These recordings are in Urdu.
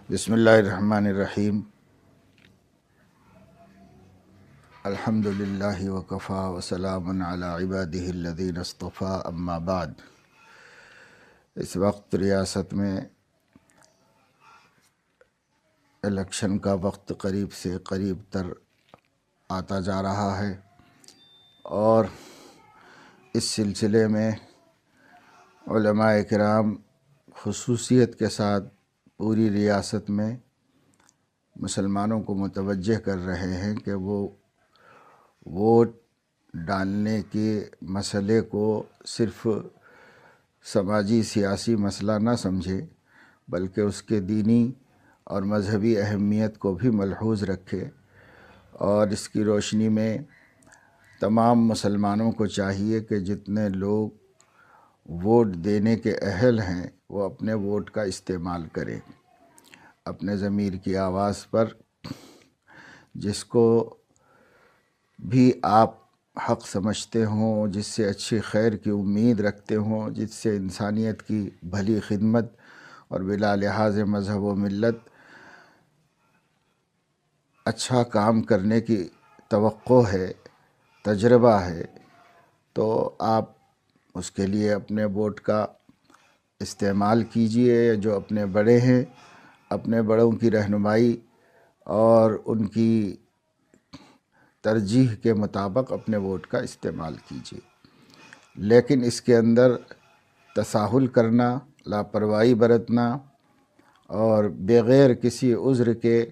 بسم اللہ الرحمن الرحیم الحمد للہ وکفا وسلام علی عبادہ الذین اصطفیٰ اما بعد۔ اس وقت ریاست میں الیکشن کا وقت قریب سے قریب تر آتا جا رہا ہے، اور اس سلسلے میں علماء کرام خصوصیت کے ساتھ پوری ریاست میں مسلمانوں کو متوجہ کر رہے ہیں کہ وہ ووٹ ڈالنے کے مسئلے کو صرف سماجی سیاسی مسئلہ نہ سمجھے، بلکہ اس کے دینی اور مذہبی اہمیت کو بھی ملحوظ رکھے، اور اس کی روشنی میں تمام مسلمانوں کو چاہیے کہ جتنے لوگ ووٹ دینے کے اہل ہیں وہ اپنے ووٹ کا استعمال کریں، اپنے ضمیر کی آواز پر جس کو بھی آپ حق سمجھتے ہوں، جس سے اچھی خیر کی امید رکھتے ہوں، جس سے انسانیت کی بھلی خدمت اور بلا لحاظ مذہب و ملت اچھا کام کرنے کی توقع ہے، تجربہ ہے، تو آپ اس کے لیے اپنے ووٹ کا استعمال کیجئے۔ جو اپنے بڑے ہیں، اپنے بڑوں کی رہنمائی اور ان کی ترجیح کے مطابق اپنے ووٹ کا استعمال کیجیے، لیکن اس کے اندر تساہل کرنا، لاپرواہی برتنا اور بغیر کسی عذر کے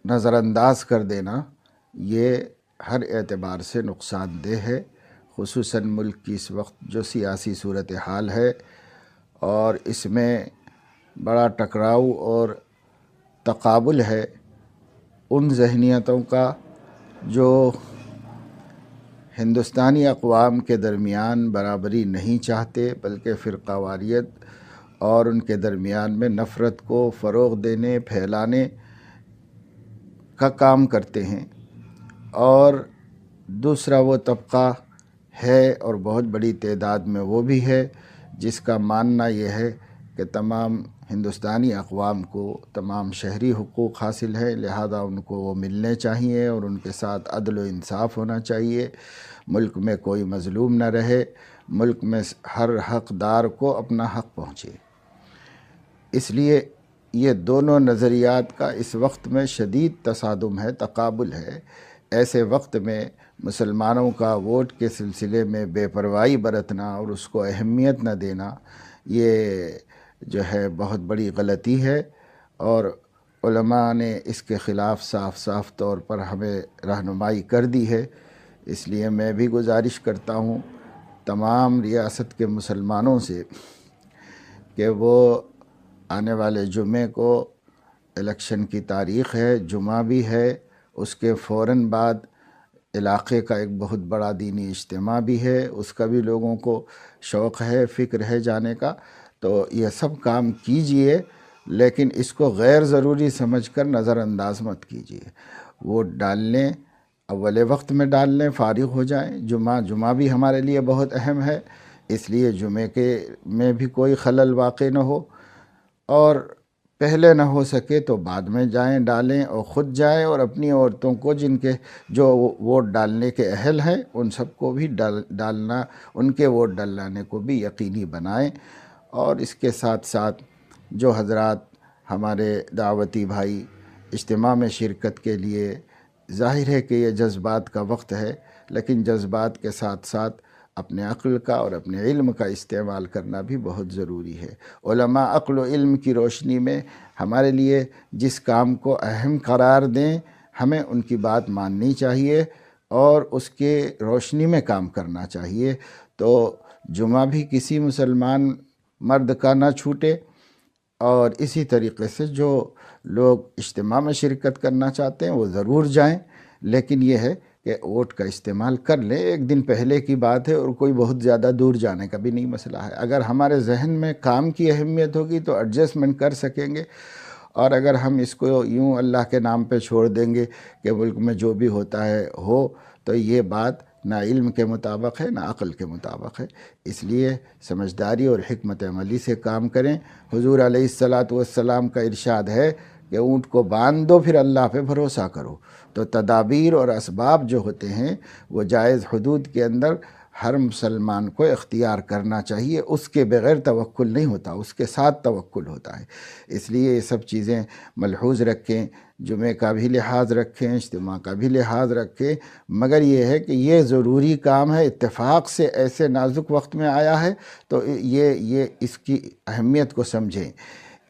نظر انداز کر دینا، یہ ہر اعتبار سے نقصان دہ ہے، خصوصاً ملک کی اس وقت جو سیاسی صورتحال ہے، اور اس میں بڑا ٹکراؤ اور تقابل ہے ان ذہنیتوں کا جو ہندوستانی اقوام کے درمیان برابری نہیں چاہتے، بلکہ فرقہ واریت اور ان کے درمیان میں نفرت کو فروغ دینے، پھیلانے کا کام کرتے ہیں۔ اور دوسرا وہ طبقہ ہے، اور بہت بڑی تعداد میں وہ بھی ہے، جس کا ماننا یہ ہے کہ تمام ہندوستانی اقوام کو تمام شہری حقوق حاصل ہے، لہذا ان کو وہ ملنے چاہیے اور ان کے ساتھ عدل و انصاف ہونا چاہیے، ملک میں کوئی مظلوم نہ رہے، ملک میں ہر حقدار کو اپنا حق پہنچے۔ اس لیے یہ دونوں نظریات کا اس وقت میں شدید تصادم ہے، تقابل ہے۔ ایسے وقت میں مسلمانوں کا ووٹ کے سلسلے میں بے پرواہی برتنا اور اس کو اہمیت نہ دینا، یہ جو ہے بہت بڑی غلطی ہے، اور علماء نے اس کے خلاف صاف صاف طور پر ہمیں رہنمائی کر دی ہے۔ اس لیے میں بھی گزارش کرتا ہوں تمام ریاست کے مسلمانوں سے کہ وہ آنے والے جمعے کو الیکشن کی تاریخ ہے، جمعہ بھی ہے، اس کے فوراً بعد علاقے کا ایک بہت بڑا دینی اجتماع بھی ہے، اس کا بھی لوگوں کو شوق ہے، فکر ہے جانے کا، تو یہ سب کام کیجئے، لیکن اس کو غیر ضروری سمجھ کر نظر انداز مت کیجئے۔ ووٹ ڈال لیں، اول وقت میں ڈال لیں، فارغ ہو جائیں۔ جمعہ بھی ہمارے لیے بہت اہم ہے، اس لیے جمعے کے میں بھی کوئی خلل واقع نہ ہو، اور پہلے نہ ہو سکے تو بعد میں جائیں، ڈالیں، اور خود جائیں، اور اپنی عورتوں کو جو ووٹ ڈالنے کے اہل ہیں ان سب کو بھی ڈالنا، ان کے ووٹ ڈلانے کو بھی یقینی بنائیں۔ اور اس کے ساتھ ساتھ جو حضرات ہمارے دعوتی بھائی اجتماع میں شرکت کے لیے، ظاہر ہے کہ یہ جذبات کا وقت ہے، لیکن جذبات کے ساتھ ساتھ اپنے عقل کا اور اپنے علم کا استعمال کرنا بھی بہت ضروری ہے۔ علماء عقل و علم کی روشنی میں ہمارے لیے جس کام کو اہم قرار دیں، ہمیں ان کی بات ماننی چاہیے اور اس کے روشنی میں کام کرنا چاہیے۔ تو جمعہ بھی کسی مسلمان مرد کا نہ چھوٹے، اور اسی طریقے سے جو لوگ اجتماع میں شرکت کرنا چاہتے ہیں وہ ضرور جائیں، لیکن یہ ہے کہ ووٹ کا استعمال کر لیں۔ ایک دن پہلے کی بات ہے، اور کوئی بہت زیادہ دور جانے کا بھی نہیں مسئلہ ہے۔ اگر ہمارے ذہن میں کام کی اہمیت ہوگی تو ایڈجسٹمنٹ کر سکیں گے، اور اگر ہم اس کو یوں اللہ کے نام پہ چھوڑ دیں گے کہ ملک میں جو بھی ہوتا ہے ہو، تو یہ بات نہ علم کے مطابق ہے، نہ عقل کے مطابق ہے۔ اس لیے سمجھداری اور حکمت عملی سے کام کریں۔ حضور علیہ الصلاۃ والسلام کا ارشاد ہے کہ اونٹ کو باندھ دو، پھر اللہ پہ بھروسہ کرو۔ تو تدابیر اور اسباب جو ہوتے ہیں وہ جائز حدود کے اندر ہر مسلمان کو اختیار کرنا چاہیے، اس کے بغیر توکل نہیں ہوتا، اس کے ساتھ توکل ہوتا ہے۔ اس لیے یہ سب چیزیں ملحوظ رکھیں، جمعہ کا بھی لحاظ رکھیں، اجتماع کا بھی لحاظ رکھیں، مگر یہ ہے کہ یہ ضروری کام ہے، اتفاق سے ایسے نازک وقت میں آیا ہے تو یہ اس کی اہمیت کو سمجھیں۔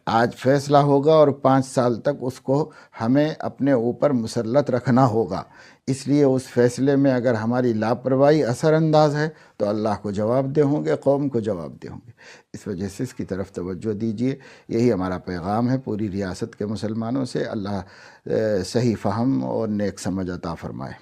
آج فیصلہ ہوگا اور 5 سال تک اس کو ہمیں اپنے اوپر مسلط رکھنا ہوگا۔ اس لیے اس فیصلے میں اگر ہماری لاپرواہی اثر انداز ہے تو اللہ کو جواب دہ ہوں گے، قوم کو جواب دہ ہوں گے۔ اس وجہ سے اس کی طرف توجہ دیجیے، یہی ہمارا پیغام ہے پوری ریاست کے مسلمانوں سے۔ اللہ صحیح فہم اور نیک سمجھ عطا فرمائے۔